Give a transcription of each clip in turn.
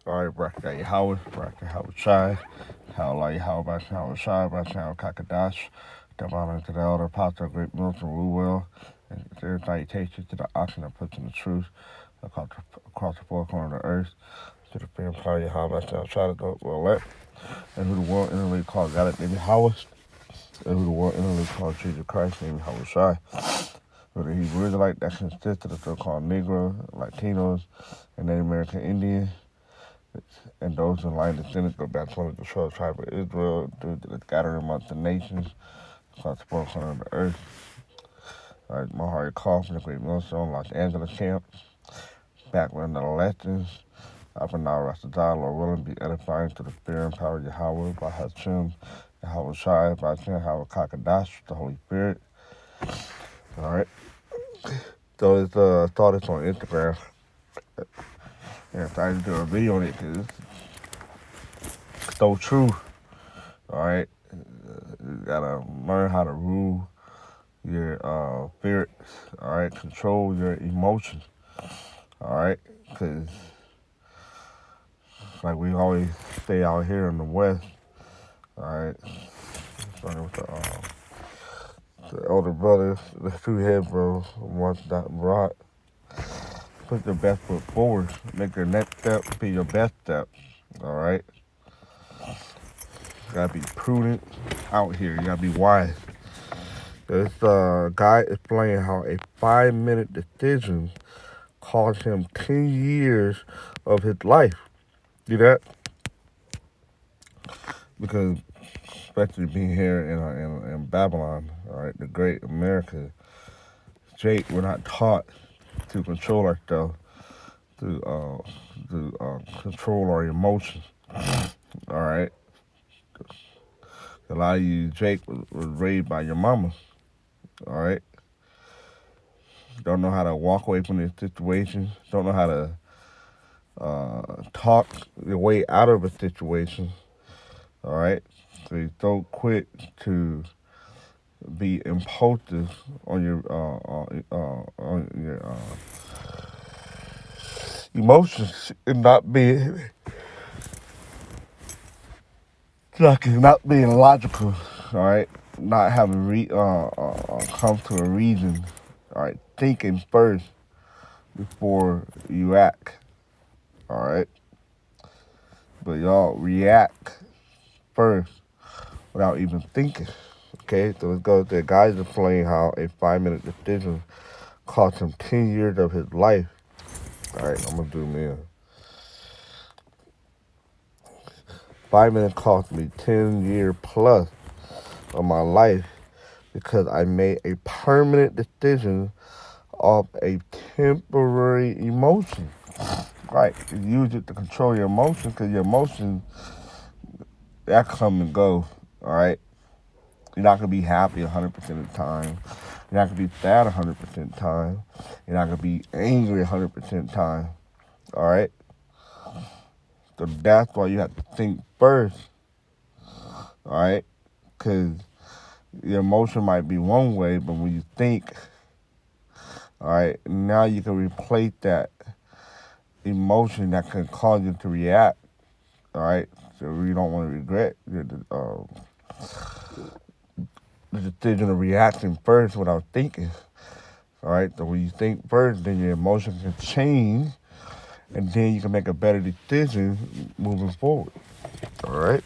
All right, Bracket Howard, Bracket Howard Shy, how like how about Howard Shy, about how Kakadash, come on into the elder apostle, great Milton Rule, and their salutations to the oxen that puts in the truth across the four corners of the earth, to the freedom party, how about how try to go well let, and who the world interly called God named Howard, and who the world interly called Jesus Christ named Howard Shy. Who the Hebrew Israelite that consists of the so-called Negro, Latinos, and Native American Indian, and those in line descendants go back to one of the 12 tribes of Israel due to the gathering amongst the nations across the four corners of the earth. All right, Mahari Call from the Great Millstone, Los Angeles camp. Back when the legends, up and now Rastadar, Lord willing, be edifying to the fear and power of Yahweh by Hashem, Yahweh Shai, by Hashem, Yahweh Kakadash, the Holy Spirit. All right. So it's started on Instagram. And I decided to do a video on it because it's so true. All right. You gotta learn how to rule your spirits. All right. Control your emotions. All right. Because, like we always stay out here in the West. All right. Starting with the elder brothers, the two head bros, once that brought. Put your best foot forward. Make your next step be your best step. All right. You gotta be prudent out here. You gotta be wise. This guy explained how a 5-minute decision cost him 10 years of his life. See that? Because, especially being here in Babylon, all right, the great America, Jake, we're not taught to control ourselves, to control our emotions. All right. A lot of you, Jake, was raised by your mama. All right. Don't know how to walk away from this situation. Don't know how to talk your way out of a situation. All right. So you're so quick to be impulsive on your emotions and not being logical. All right. Not having come to a reason. All right. Thinking first before you act. All right. But y'all react first without even thinking. Okay, so let's go. The guys are playing how a 5-minute decision cost him 10 years of his life. All right, I'm gonna zoom in. 5 minutes cost me 10 years plus of my life because I made a permanent decision of a temporary emotion. Right, you use it to control your emotions because your emotions that come and go. All right. You're not going to be happy 100% of the time. You're not going to be sad 100% of the time. You're not going to be angry 100% of the time. All right? So that's why you have to think first. All right? Because your emotion might be one way, but when you think, all right, now you can replace that emotion that can cause you to react. All right? So you don't want to regret the decision of reacting first without thinking. All right, so when you think first, then your emotions can change, and then you can make a better decision moving forward. All right.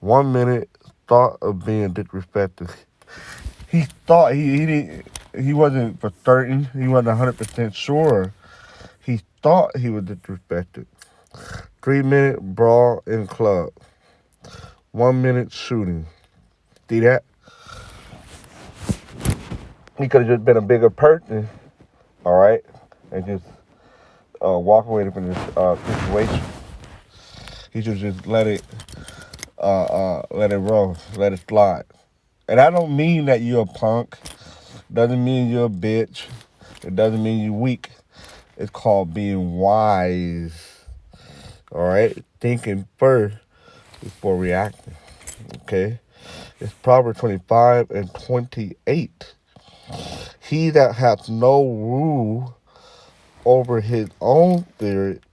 1 minute thought of being disrespected. He thought he didn't. He wasn't for certain. He wasn't 100% sure. He thought he was disrespected. 3-minute brawl in club. 1 minute shooting. See that? He could have just been a bigger person. All right, and just walk away from this situation. He should just let it roll, let it slide. And I don't mean that you're a punk. Doesn't mean you're a bitch. It doesn't mean you're weak. It's called being wise. All right, thinking first before reacting. Okay, it's Proverbs 25:28. He that hath no rule over his own spirit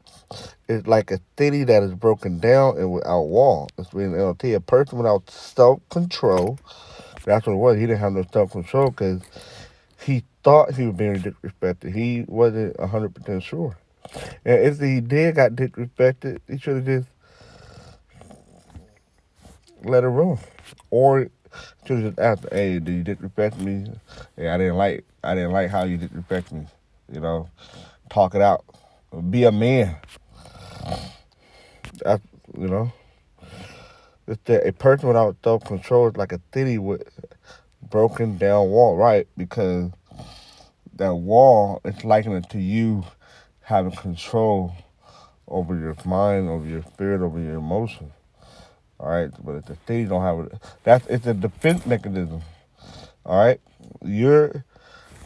is like a city that is broken down and without wall. It's being NLT. A person without self-control. That's what it was. He didn't have no self-control because he thought he was being disrespected. He wasn't 100% sure. And if he did got disrespected, he should have just let it run. Or should have just asked, hey, did you disrespect me? Hey, I didn't like how you disrespect me. You know, talk it out. Be a man. That's, you know. It's that a person without self control is like a city with broken down wall, right? Because that wall is likened to you having control over your mind, over your spirit, over your emotions. All right, but if the city don't have it, it's a defense mechanism. All right, your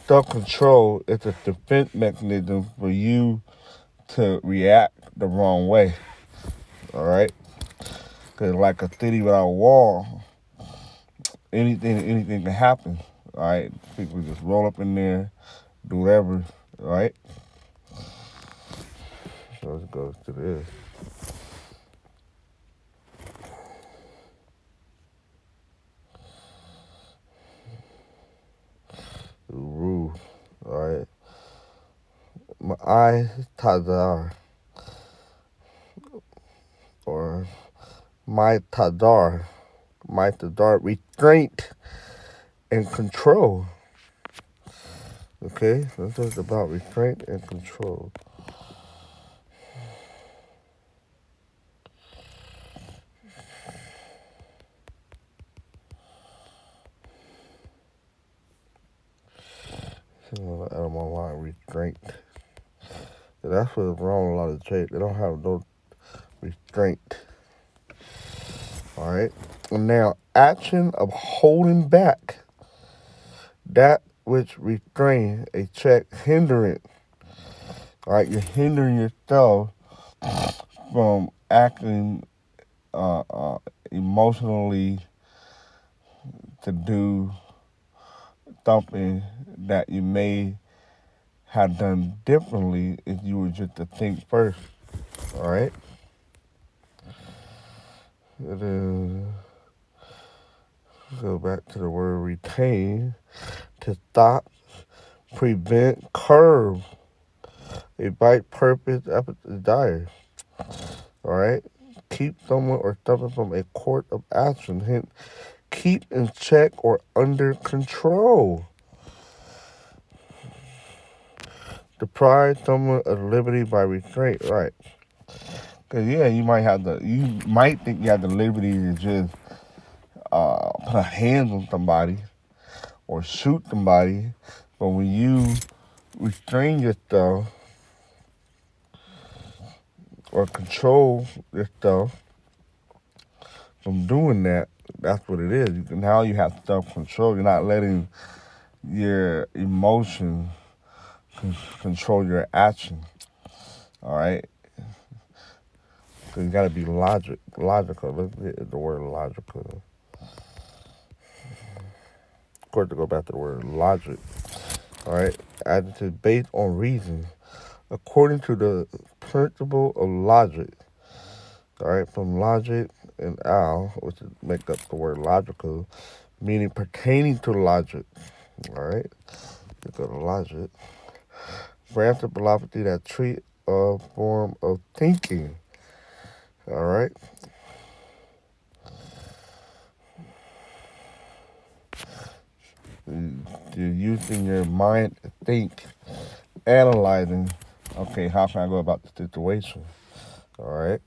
self control is a defense mechanism for you to react the wrong way. All right, because like a city without a wall, anything can happen. All right, people just roll up in there, do whatever. All right, so let's go to this. Rule. All right, my eye tadar or my tadar, restraint and control. Okay, so this is about restraint and control. Out of my line, restraint. So that's what's wrong with a lot of trades. They don't have no restraint. All right. And now, action of holding back that which restrain a check, hindering. All right, you're hindering yourself from acting emotionally to do something that you may have done differently if you were just to think first. All right. It is, go back to the word retain, to stop, prevent, curb, a bite, purpose, desire. All right. Keep someone or something from a court of action. Hint, keep in check or under control. Deprive someone of liberty by restraint. Right. Cause yeah, you might think you have the liberty to just put a hand on somebody or shoot somebody, but when you restrain yourself or control yourself from doing that, that's what it is. Now you have self-control. You're not letting your emotions control your action. All right, so you got to be logical. Let's get the word logical. Of course, to go back to the word logic. All right, adjective based on reason, according to the principle of logic. All right, from logic and al, which make up the word logical, meaning pertaining to logic. All right, let's go to logic. Branch of philosophy that treat a form of thinking. All right. You're using your mind to think, analyzing, okay, how can I go about the situation? All right.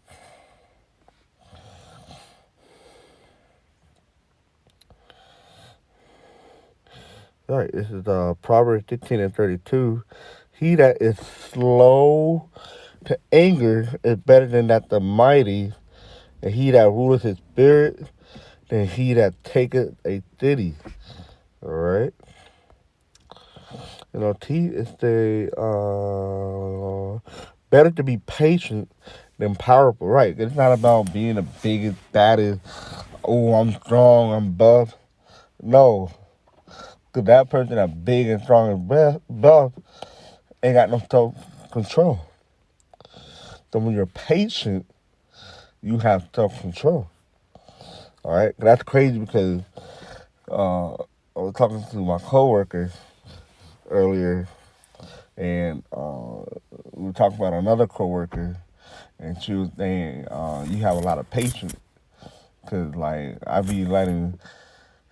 All right, this is Proverbs 15:32. He that is slow to anger is better than that the mighty, and he that ruleth his spirit than he that taketh a city. All right. T is the better to be patient than powerful. Right. It's not about being the biggest, baddest. Oh, I'm strong. I'm buff. No, because that person that's big and strong and buff ain't got no self control. then when you're patient, you have self-control. All right, that's crazy because I was talking to my coworker earlier, and we were talking about another coworker, and she was saying you have a lot of patience because like I be letting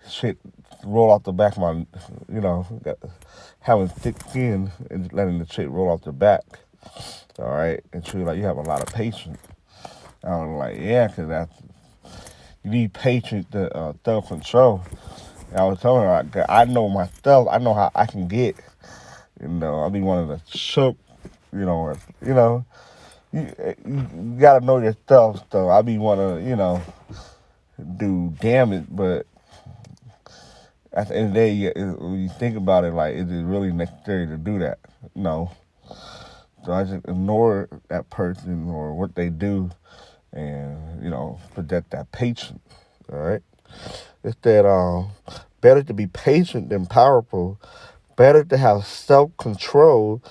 shit roll off the back of my, having thick skin and letting the shit roll off the back. All right, and she was like, you have a lot of patience. I was like, yeah, because that's you need patience to self control. I was telling her, I know myself. I know how I can get. I be wanting to choke. You know, you gotta know yourself. So I be wanting to, do damage. But at the end of the day, when you think about it, like, is it really necessary to do that? No. So I just ignore that person or what they do, and protect that patience. All right. It's that better to be patient than powerful. Better to have self control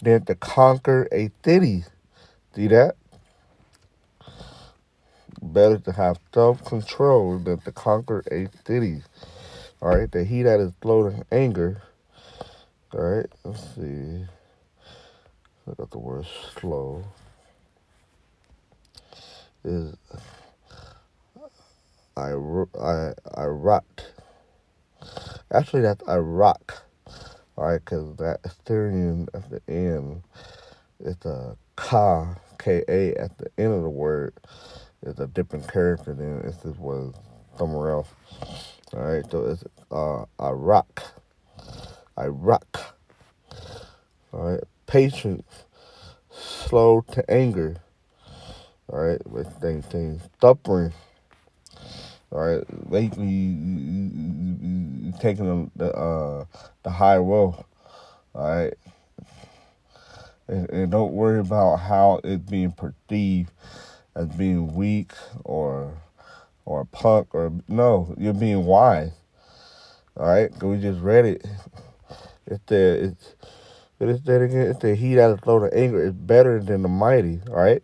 than to conquer a city. See that? Better to have self control than to conquer a city. All right. The he that is slow to anger. All right. Let's see. I got the word slow. Is I rot. Actually, that's I rock. All right, because that Assyrian at the end, it's a K-A at the end of the word. It's a different character than if this was somewhere else. All right, so it's I rock. I rock. All right, patience, slow to anger. All right, but thing, stubborn. All right, basically you taking the high road. All right, and don't worry about how it's being perceived as being weak or a punk or no, you're being wise. All right, 'cause we just read it. It's that again. It's the he that is slow to anger is better than the mighty. All right.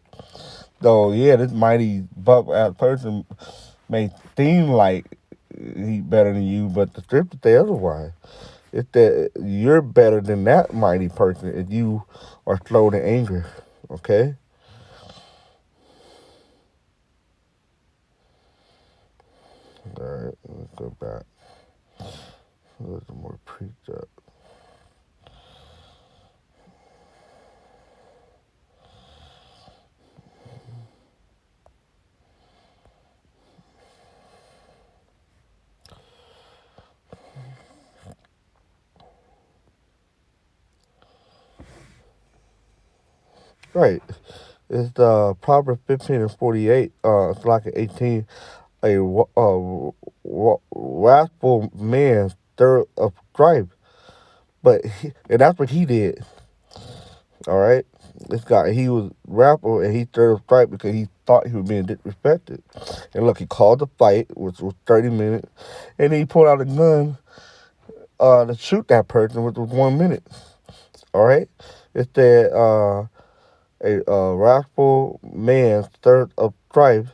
So yeah, this mighty buck ass person may seem like he better than you, but the scripture say otherwise. It's that you're better than that mighty person if you are slow to anger. Okay. All right. Let's go back. A little more precept. Right. It's Proverbs 15 and 48. It's like 18. Wrathful man stir up strife, and that's what he did. All right, this guy he was wrathful and he stirred up strife because he thought he was being disrespected. And look, he called the fight, which was 30 minutes, and then he pulled out a gun to shoot that person, which was 1 minute. All right, it said a wrathful man stirs up strife,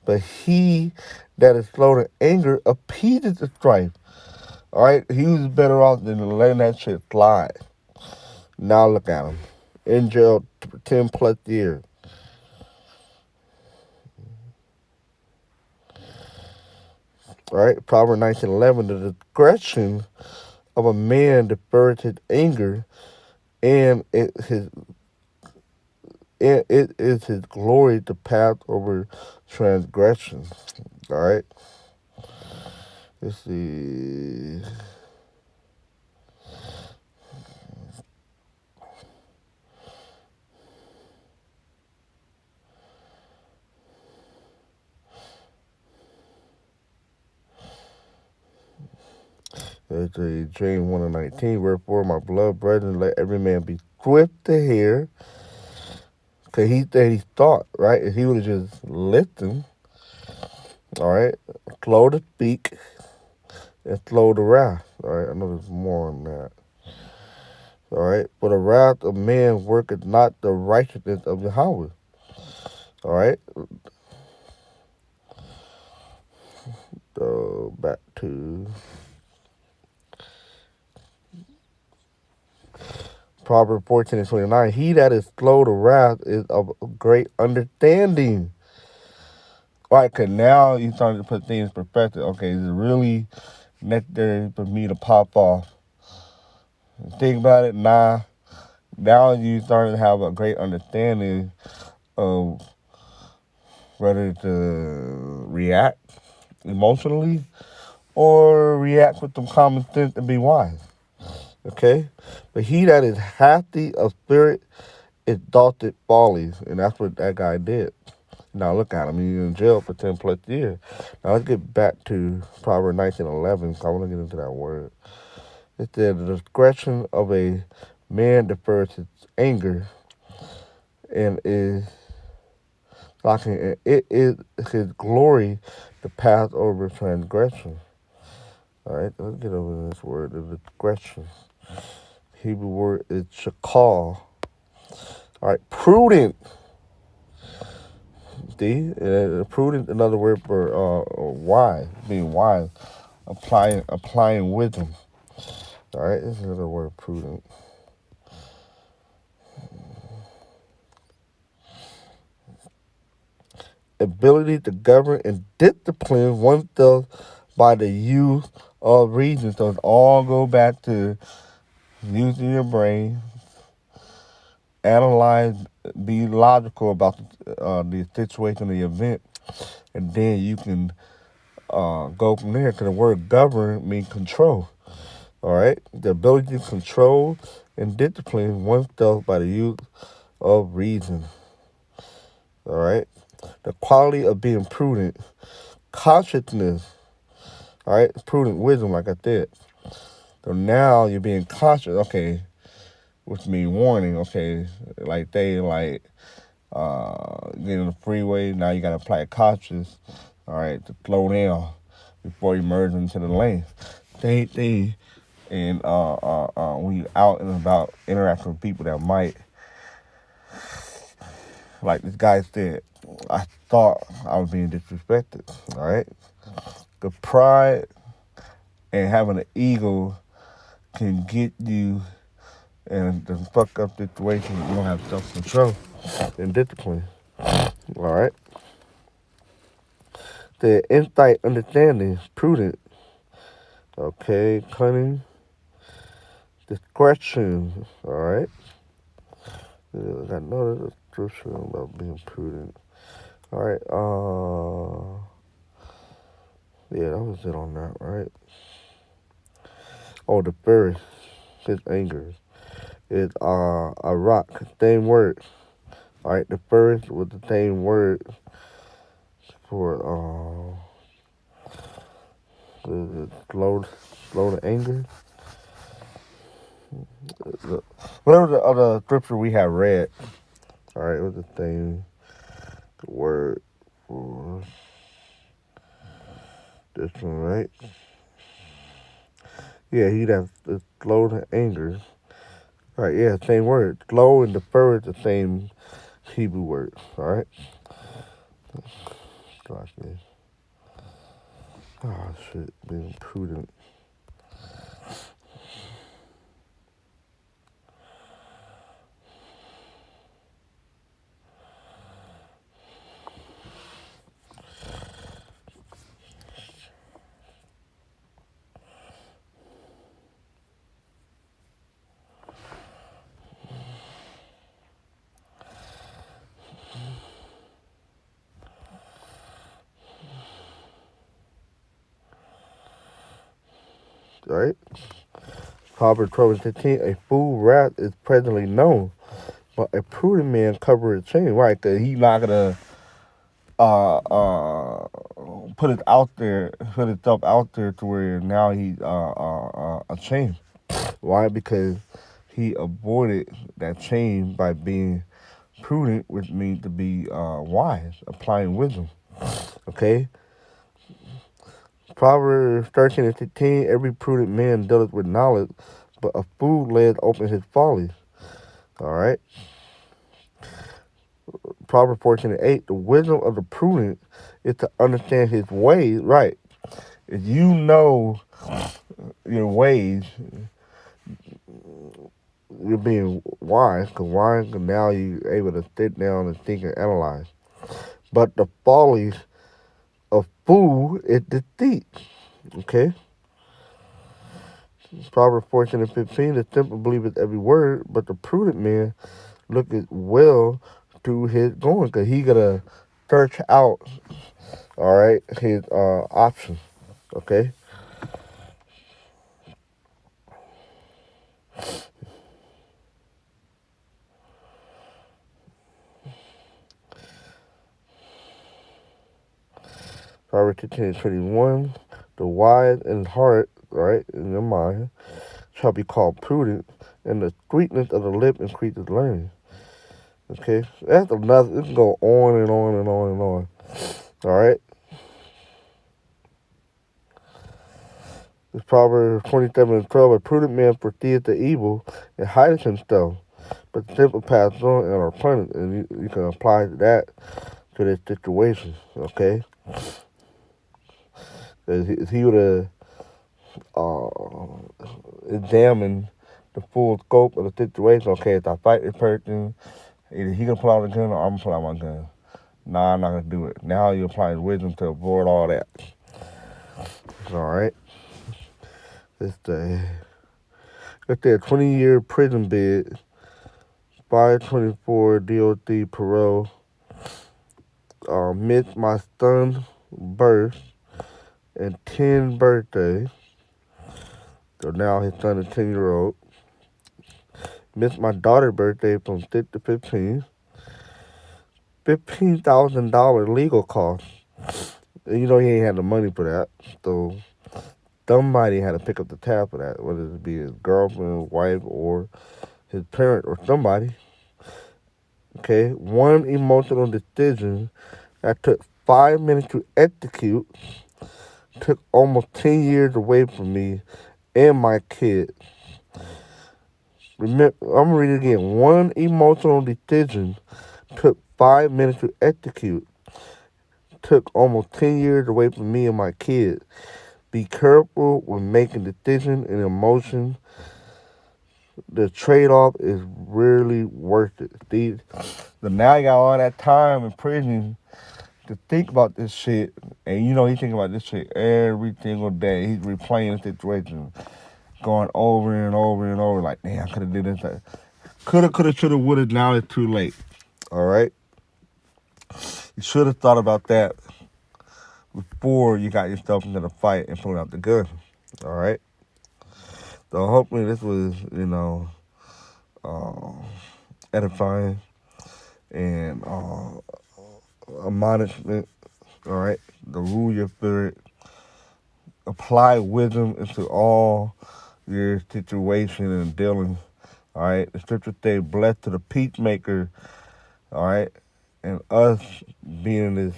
but he that is slow to anger appeases the strife. All right, he was better off than letting that shit slide. Now look at him, in jail 10 plus years. All right, Proverbs 19:11. The discretion of a man defers his anger, and it is his glory to pass over transgression. All right, let's see. Let's see, James 1 and 19. Wherefore, my beloved brethren, let every man be swift to hear. Because he thought, right? If he would have just listened, all right, slow to speak and slow to wrath. All right, I know there's more on that. All right, for the wrath of man worketh not the righteousness of Yahweh. All right. Go back to Proverbs 14:29. He that is slow to wrath is of great understanding. Right, because now you starting to put things in perspective. Okay, is it really necessary for me to pop off? Think about it. Nah. Now you starting to have a great understanding of whether to react emotionally or react with some common sense and be wise. Okay? But he that is happy of spirit exalted follies. And that's what that guy did. Now look at him. He's in jail for 10 plus years. Now let's get back to Proverbs 19:11. So I want to get into that word. It said the discretion of a man defers his anger and is like it is his glory to pass over transgression. All right, let's get over this word, the discretion. Hebrew word is shakal. All right, prudent. See, prudent, another word for wise, being wise, applying wisdom. All right, this is another word, prudent. Ability to govern and discipline oneself by the use of reason. So it all go back to using your brain, analyze, be logical about the situation, the event, and then you can go from there. Because the word govern means control. All right, the ability to control and discipline oneself by the use of reason. All right, the quality of being prudent, consciousness. All right, prudent wisdom, like I said. So now you're being conscious. Okay, which means warning. Okay, like they like get on the freeway. Now you gotta apply conscious. All right, to slow down before you merge into the lane. They and when you out and about interacting with people that might, like this guy said, I thought I was being disrespected. All right, the pride and having an ego can get you in the fuck up situation. You don't have self control and discipline. All right. The insight, understanding, prudent. Okay, cunning, discretion. All right. I got another description about being prudent. All right. Yeah, that was it on that, right? Oh, the first, his anger is a rock, same word. All right, the first was the same word for slow to anger. Whatever the other scripture we have read. All right, it was the same word for this one, right? Yeah, he that's slow to anger. All right, yeah, same word. Slow and defer is the same Hebrew word. All right. Gosh, man. Oh shit, being prudent. All right. Proverbs 12:15. A fool wrath is presently known, but a prudent man covereth shame. Right, cause he's not gonna uh uh put himself out there to where now he's ashamed. Why? Because he avoided that shame by being prudent, which means to be wise, applying wisdom. Okay. Proverbs 13:15. Every prudent man dealeth with knowledge, but a fool lays open his folly. All right. Proverbs 14:8, the wisdom of the prudent is to understand his ways. Right. If you know your ways, you're being wise, because wise, now you're able to sit down and think and analyze. But the follies of fool is deceit. Okay? Proverbs 14:15, the simple believeth every word, but the prudent man looketh well through his going, because he gotta search out, all right, his options. Okay? Proverbs 15:21, the wise in heart, right, in their mind, shall be called prudent, and the sweetness of the lip increases learning. Okay? That's another, it can go on and on and on and on. All right? It's Proverbs 27:12, a prudent man foreseeth the evil and hideth himself, but the simple pass on and are punished. And you can apply that to this situation, okay? If he would have examined the full scope of the situation, okay, if I fight this person, either he can pull out a gun or I'm going to pull out my gun. Nah, I'm not going to do it. Now you apply wisdom to avoid all that. All right? It's the 20-year prison bid, 524 DOT parole, missed my son's birth and 10th birthday. So now his son is 10-year-old. Missed my daughter's birthday from 6 to 15. $15,000 legal costs. And you know he ain't had the money for that. So somebody had to pick up the tab for that, whether it be his girlfriend, wife, or his parent, or somebody. Okay, one emotional decision that took 5 minutes to execute took almost 10 years away from me and my kids. Remember, I'm gonna read it again. One emotional decision took 5 minutes to execute. Took almost 10 years away from me and my kids. Be careful when making decisions and emotions. The trade-off is really worth it. So now you got all that time in prison to think about this shit, and you know he's thinking about this shit every single day. He's replaying the situation, going over and over and over, like, damn, I could have did this. Coulda, shoulda, woulda, now it's too late. All right? You should have thought about that before you got yourself into the fight and pulling out the gun. All right? So hopefully this was, edifying and admonishment. All right? To rule your spirit. Apply wisdom into all your situation and dealing. All right? The scripture says, blessed to the peacemaker. All right? And us being this,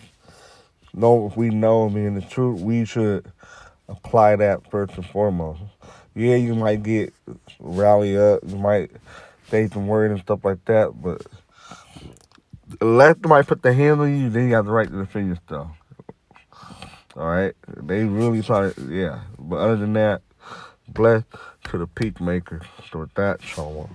if we know being the truth, we should apply that first and foremost. Yeah, you might get rally up, you might say some words and stuff like that, but let somebody put their hands on you, then you have the right to defend yourself. All right? They really try to, yeah. But other than that, blessed to the peacemaker. So with that, shalom.